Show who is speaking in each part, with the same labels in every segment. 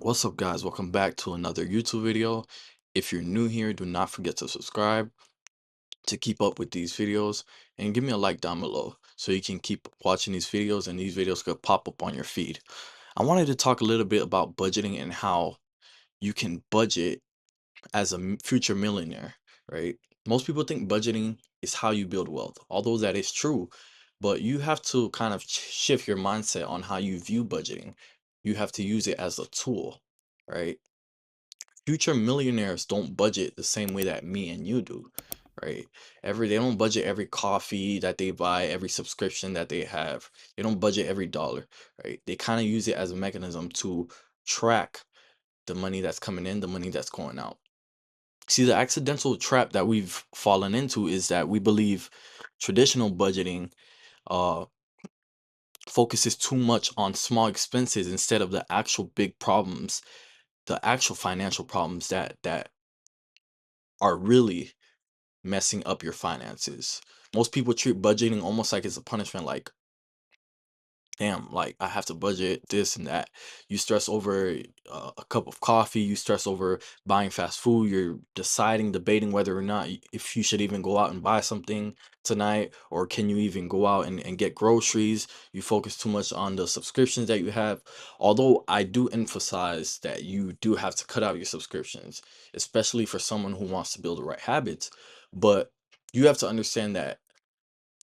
Speaker 1: What's up, guys? Welcome back to another YouTube video. If you're new here, do not forget to subscribe to keep up with these videos and give me a like down below so you can keep watching these videos and these videos could pop up on your feed. I wanted to talk a little bit about budgeting and how you can budget as a future millionaire, right? Most people think budgeting is how you build wealth, although that is true, but you have to kind of shift your mindset on how you view budgeting. You have to use it as a tool, right? Future millionaires don't budget the same way that me and you do, right? They don't budget every coffee that they buy, every subscription that they have. They don't budget every dollar, right? They kind of use it as a mechanism to track the money that's coming in, the money that's going out. See, the accidental trap that we've fallen into is that we believe traditional budgeting uh focuses too much on small expenses instead of the actual big problems, the actual financial problems that are really messing up your finances. Most people treat budgeting almost like it's a punishment, like, damn, like I have to budget this and that. You stress over a cup of coffee, you stress over buying fast food, you're debating whether or not if you should even go out and buy something tonight, or can you even go out and get groceries. You focus too much on the subscriptions that you have. Although I do emphasize that you do have to cut out your subscriptions, especially for someone who wants to build the right habits. But you have to understand that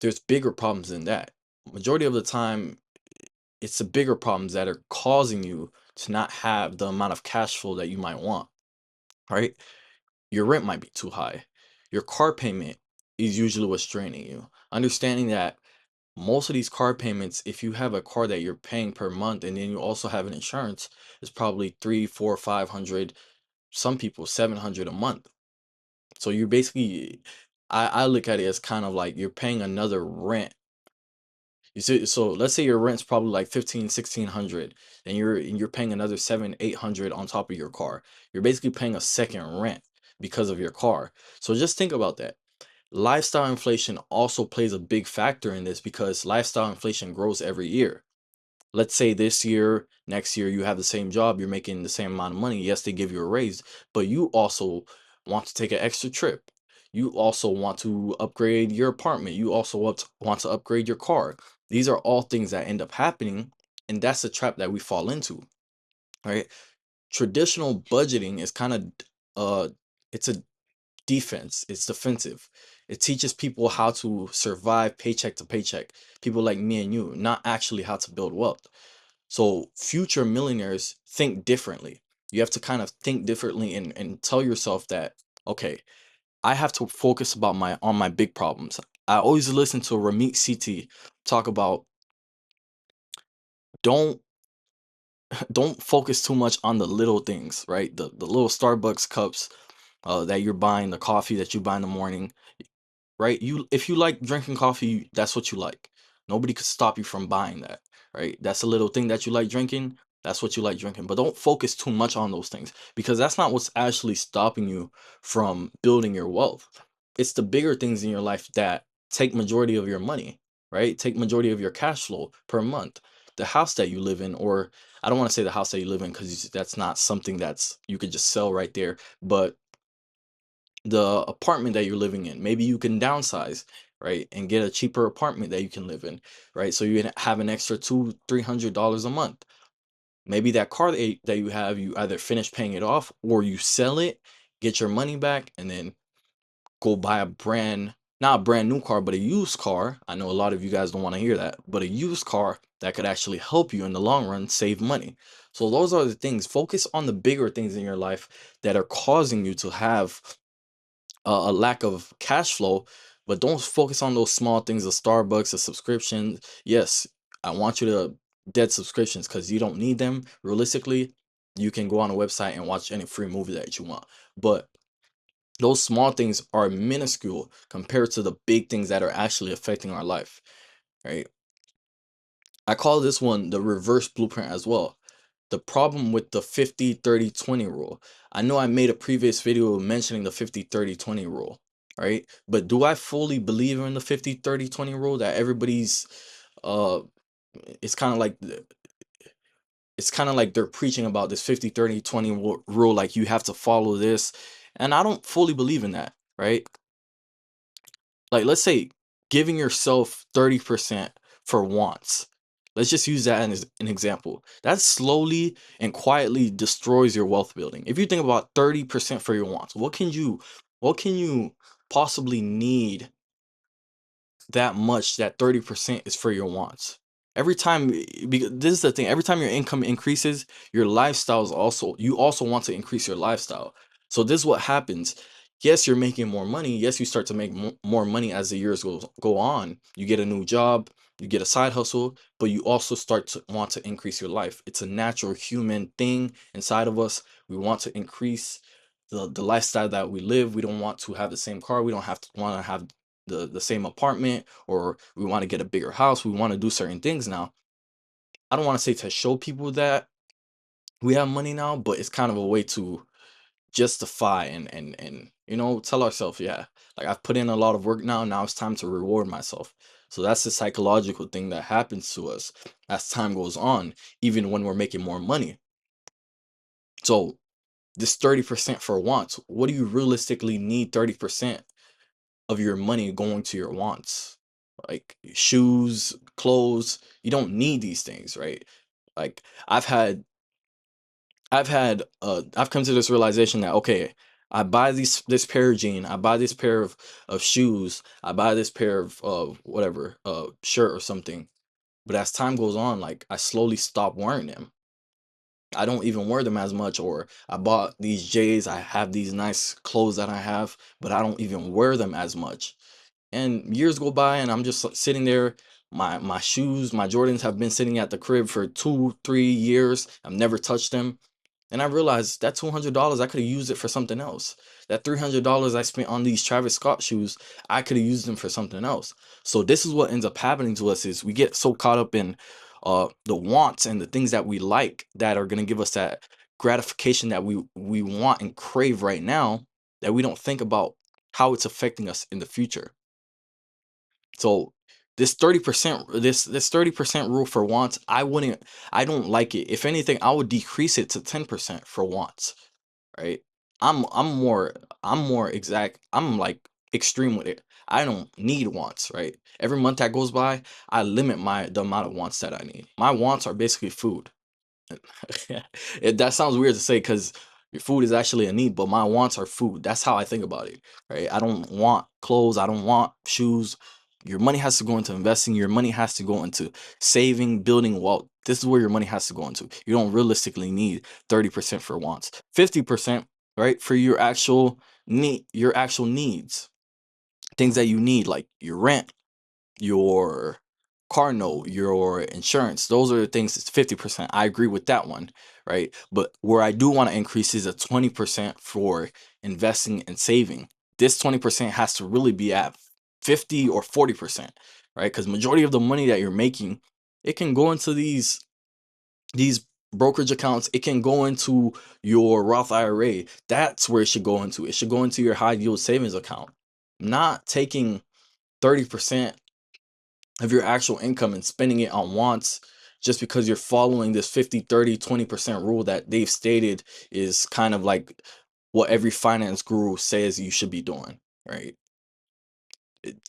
Speaker 1: there's bigger problems than that. Majority of the time, it's the bigger problems that are causing you to not have the amount of cash flow that you might want, right? Your rent might be too high. Your car payment is usually what's draining you. Understanding that most of these car payments, if you have a car that you're paying per month and then you also have an insurance, is probably three, four, 500, some people 700 a month. So you're basically, I look at it as kind of like you're paying another rent. You see, so let's say your rent's probably like 15, 1600, and you're paying another 7, 800 on top of your car. You're basically paying a second rent because of your car. So just think about that. Lifestyle inflation also plays a big factor in this because lifestyle inflation grows every year. Let's say this year, next year, you have the same job, you're making the same amount of money. Yes, they give you a raise, but you also want to take an extra trip. You also want to upgrade your apartment. You also want to upgrade your car. These are all things that end up happening, and that's the trap that we fall into, right? Traditional budgeting is kind of it's a defense, it's defensive. It teaches people how to survive paycheck to paycheck. People like me and you, not actually how to build wealth. So future millionaires think differently. You have to kind of think differently and tell yourself that, okay, I have to focus about my on my big problems. I always listen to Ramit CT talk about don't don't focus too much on the little things, right? The little Starbucks cups that you're buying, the coffee that you buy in the morning, right? You, if you like drinking coffee, that's what you like. Nobody could stop you from buying that, right? That's a little thing that you like drinking. That's what you like drinking. But don't focus too much on those things because that's not what's actually stopping you from building your wealth. It's the bigger things in your life that take majority of your money, right? Take majority of your cash flow per month. The house that you live in, or I don't want to say the house that you live in because that's not something that's you could just sell right there, but the apartment that you're living in. Maybe you can downsize, right, and get a cheaper apartment that you can live in, right? So you have an extra $200-300 a month. Maybe that car that you have, you either finish paying it off or you sell it, get your money back, and then go buy a not a brand new car, but a used car. I know a lot of you guys don't want to hear that, but a used car that could actually help you in the long run save money. So those are the things. Focus on the bigger things in your life that are causing you to have a lack of cash flow, but don't focus on those small things, the Starbucks, the subscriptions. Yes, I want you to dead subscriptions because you don't need them. Realistically, you can go on a website and watch any free movie that you want. But those small things are minuscule compared to the big things that are actually affecting our life, right? I call this one the reverse blueprint as well. The problem with the 50-30-20 rule. I know I made a previous video mentioning the 50-30-20 rule, right? But do I fully believe in the 50-30-20 rule that everybody's uh it's kind of like it's kind of like they're preaching about this 50-30-20 rule, like you have to follow this. And I don't fully believe in that, right? Like, let's say giving yourself 30% for wants. Let's just use that as an example. That slowly and quietly destroys your wealth building. If you think about 30% for your wants, what can you possibly need that much, that 30% is for your wants? Every time, because this is the thing, every time your income increases, your lifestyle is also, you also want to increase your lifestyle. So this is what happens. Yes, you're making more money. Yes, you start to make more money as the years go on. You get a new job, you get a side hustle, but you also start to want to increase your life. It's a natural human thing inside of us. We want to increase the lifestyle that we live. We don't want to have the same car. We don't have to want to have the same apartment, or we want to get a bigger house. We want to do certain things now. I don't want to say to show people that we have money now, but it's kind of a way to justify and tell ourselves, yeah, like I've put in a lot of work now. Now it's time to reward myself. So that's the psychological thing that happens to us as time goes on, even when we're making more money. So this 30% for wants, what do you realistically need 30% of your money going to your wants? Like shoes, clothes, you don't need these things, right? Like I've come to this realization that, okay, I buy this pair of jeans, I buy this pair of shoes, I buy this pair of whatever, shirt or something. But as time goes on, like I slowly stop wearing them. I don't even wear them as much. Or I bought these J's, I have these nice clothes that I have, but I don't even wear them as much. And years go by and I'm just sitting there. My shoes, my Jordans have been sitting at the crib for 2-3 years. I've never touched them. And I realized that $200, I could have used it for something else. That $300 I spent on these Travis Scott shoes, I could have used them for something else. So this is what ends up happening to us: is we get so caught up in the wants and the things that we like, that are going to give us that gratification that we want and crave right now, that we don't think about how it's affecting us in the future. So this 30%, this 30% rule for wants, I don't like it. If anything, I would decrease it to 10% for wants, right? I'm more exact. I'm like extreme with it. I don't need wants, right? Every month that goes by, I limit the amount of wants that I need. My wants are basically food. That sounds weird to say, because your food is actually a need, but my wants are food. That's how I think about it, right? I don't want clothes. I don't want shoes. Your money has to go into investing. Your money has to go into saving, building wealth. This is where your money has to go into. You don't realistically need 30% for wants. 50%, right, for your actual needs. Things that you need, like your rent, your car note, your insurance. Those are the things. It's 50%. I agree with that one, right? But where I do want to increase is a 20% for investing and saving. This 20% has to really be at 50 or 40%, right? Because majority of the money that you're making, it can go into these brokerage accounts. It can go into your Roth IRA. That's where it should go into. It should go into your high yield savings account. Not taking 30% of your actual income and spending it on wants, just because you're following this 50-30-20% rule that they've stated is kind of like what every finance guru says you should be doing, right?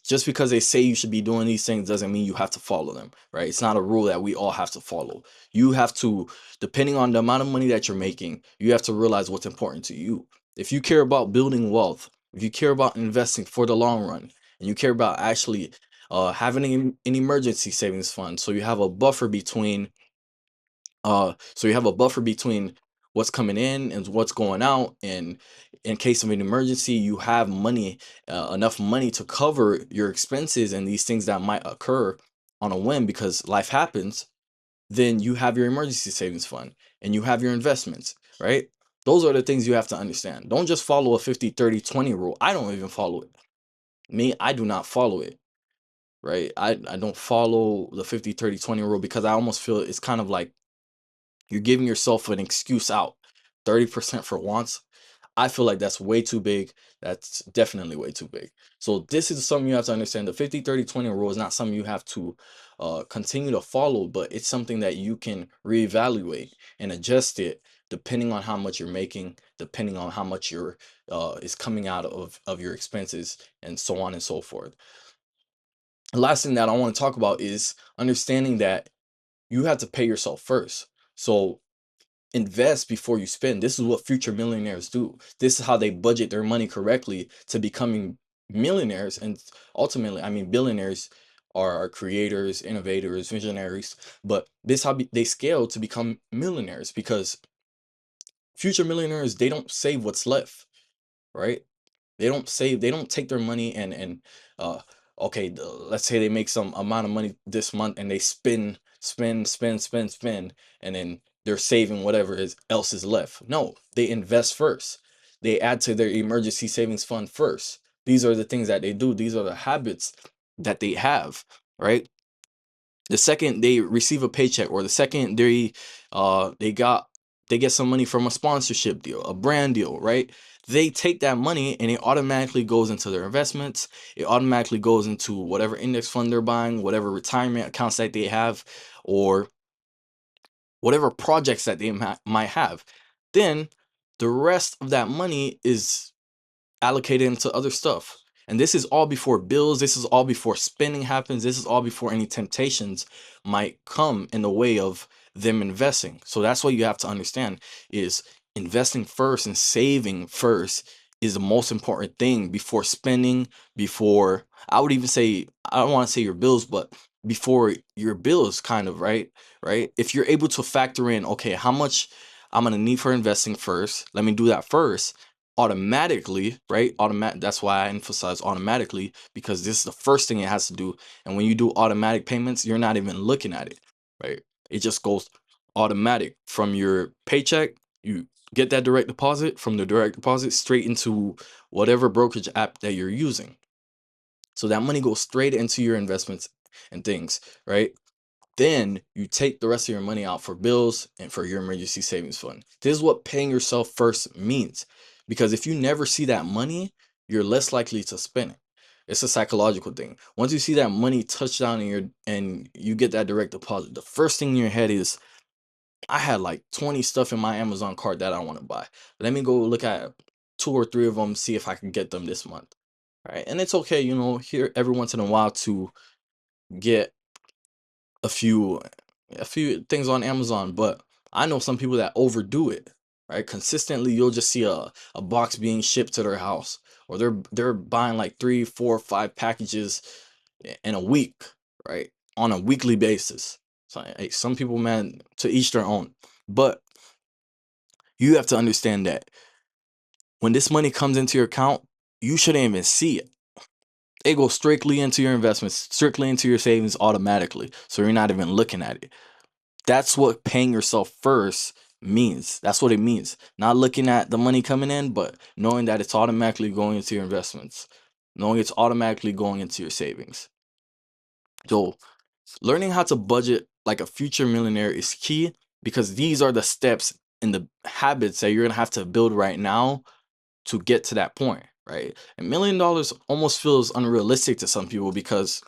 Speaker 1: Just because they say you should be doing these things doesn't mean you have to follow them, right? It's not a rule that we all have to follow. You have to, depending on the amount of money that you're making, you have to realize what's important to you. If you care about building wealth, if you care about investing for the long run, and you care about actually having an emergency savings fund, so you have a buffer between what's coming in and what's going out, and in case of an emergency, you have money, enough money to cover your expenses and these things that might occur on a whim, because life happens. Then you have your emergency savings fund and you have your investments, right? Those are the things you have to understand. Don't just follow a 50-30-20 rule. I don't even follow it. Me, I do not follow it, right? I don't follow the 50-30-20 rule, because I almost feel it's kind of like you're giving yourself an excuse out. 30% for wants, I feel like that's way too big. That's definitely way too big. So this is something you have to understand. The 50-30-20 rule is not something you have to continue to follow, but it's something that you can reevaluate and adjust it depending on how much you're making, depending on how much your is coming out of your expenses, and so on and so forth. The last thing that I want to talk about is understanding that you have to pay yourself first. So invest before you spend. This is what future millionaires do. This is how they budget their money correctly to becoming millionaires. And ultimately, I mean, billionaires are creators, innovators, visionaries. But this is how they scale to become millionaires, because future millionaires, they don't save what's left, right? They don't save, they don't take their money uh okay, let's say they make some amount of money this month and they spend, and then they're saving whatever is else is left. No, they invest first. They add to their emergency savings fund first. These are the things that they do. These are the habits that they have, right? The second they receive a paycheck, or the second they got they get some money from a sponsorship deal, a brand deal, right? They take that money and it automatically goes into their investments. It automatically goes into whatever index fund they're buying, whatever retirement accounts that they have, or whatever projects that they might have. Then the rest of that money is allocated into other stuff. And this is all before bills. This is all before spending happens. This is all before any temptations might come in the way of them investing. So that's what you have to understand, is investing first and saving first is the most important thing before spending, before, I would even say, I don't want to say your bills, but before your bills, kind of, right? If you're able to factor in, okay, how much I'm going to need for investing first, let me do that first automatically, right? That's why I emphasize automatically, because this is the first thing it has to do. And when you do automatic payments, you're not even looking at it, right? It just goes automatic from your paycheck. You get that direct deposit, from the direct deposit straight into whatever brokerage app that you're using. So that money goes straight into your investments and things, right? Then you take the rest of your money out for bills and for your emergency savings fund. This is what paying yourself first means. Because if you never see that money, you're less likely to spend it. It's a psychological thing. Once you see that money touch down in your, and you get that direct deposit, the first thing in your head is, I had like 20 stuff in my Amazon cart that I want to buy. Let me go look at 2 or 3 of them, see if I can get them this month. Right. And it's okay, here every once in a while to get a few things on Amazon, but I know some people that overdo it, right? Consistently, you'll just see a box being shipped to their house, or they're buying like 3, 4, 5 packages in a week, right? On a weekly basis. So hey, some people, man, to each their own. But you have to understand that when this money comes into your account, you shouldn't even see it. It goes strictly into your investments, strictly into your savings automatically. So you're not even looking at it. That's what paying yourself first means. That's what it means. Not looking at the money coming in, but knowing that it's automatically going into your investments, knowing it's automatically going into your savings. So learning how to budget like a future millionaire is key, because these are the steps and the habits that you're going to have to build right now to get to that point, right? $1 million almost feels unrealistic to some people, because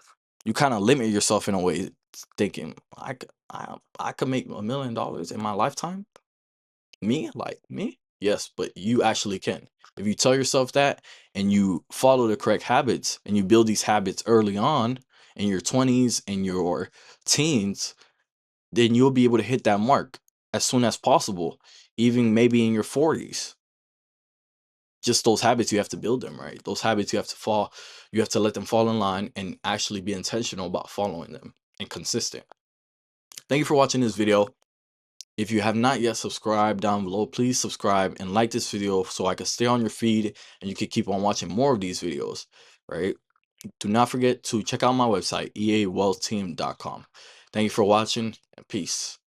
Speaker 1: you kind of limit yourself in a way, thinking, I could make $1 million in my lifetime. Me? Yes, but you actually can. If you tell yourself that, and you follow the correct habits, and you build these habits early on in your 20s and your teens, then you'll be able to hit that mark as soon as possible, even maybe in your 40s. Just those habits, you have to build them, right? Those habits, you have to let them fall in line and actually be intentional about following them and consistent. Thank you for watching this video. If you have not yet subscribed down below, please subscribe and like this video so I can stay on your feed and you can keep on watching more of these videos, right? Do not forget to check out my website, eawealthteam.com. Thank you for watching, and peace.